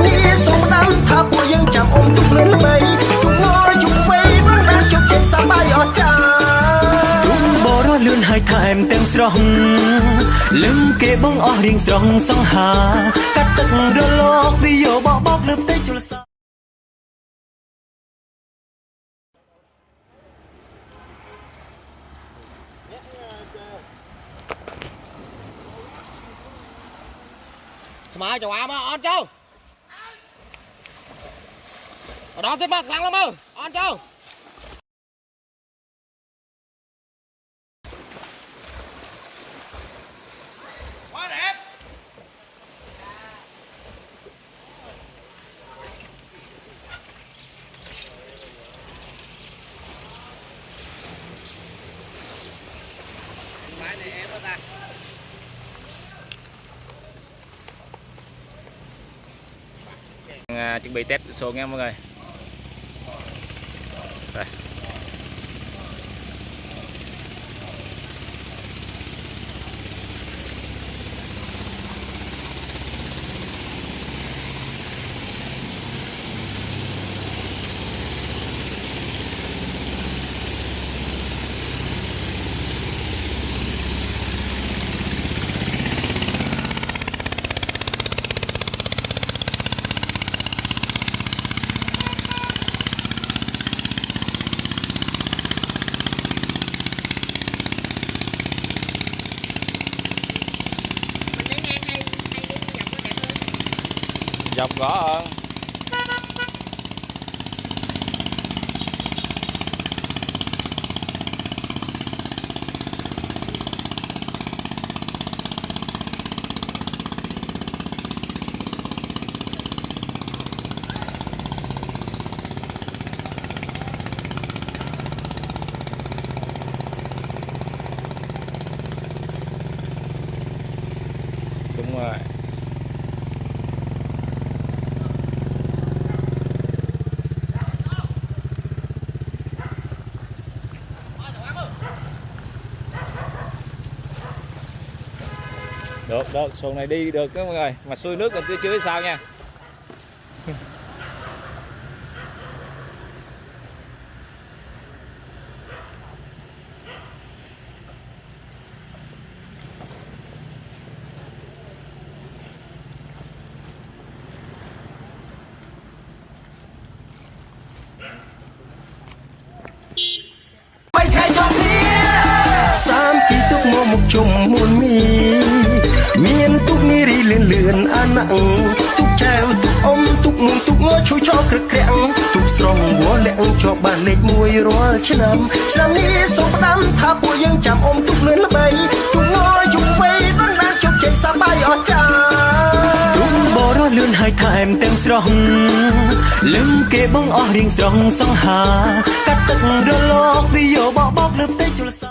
នេះសូមដាំថាពួកយើងចាំអុំទុកលឿនល្បីទុកងជុំវ័យមិនបានជោគជ័យសប្បាយអស្ចារ្យទុកបរោះលឿនហើយថែមទាំងស្រស់លឹងគេបងអស់រៀងស្រស់សង្ហាកាត់ទឹករលកវាយកបោកលើផ្ទៃជលសាស្មើចៅអាមកអត់ចូលអត់ដល់ទេមកខ្លាំងឡើងមើលអត់ចូលបាទអេបបាយនេះអេបតាchuẩn bị test số nha mọi người. Đây. Dọc gõ hơn. Đúng rồi. Được, xuồng này đi được đó mọi người, mà xuôi nước là chưa biết sao nha. một chùm muôn miên túc ni ri lươn lươn an nặng túc treo túc ôm túc muôn túc ngó chui cho cực kẹng túc sòng búa lẹng cho bàn lệch mùi róa chân ní sông đám tháp bùa dương chạm ôm túc lươn bay túc ngó chung vây đón đang chụp chạy xa bay ở cha túc bò đó lươn hai thèm tem sòng lưng kê bóng o riêng sòng song hà cắt tật rơ lóc vì dỗ bó bóc lớp tay chùa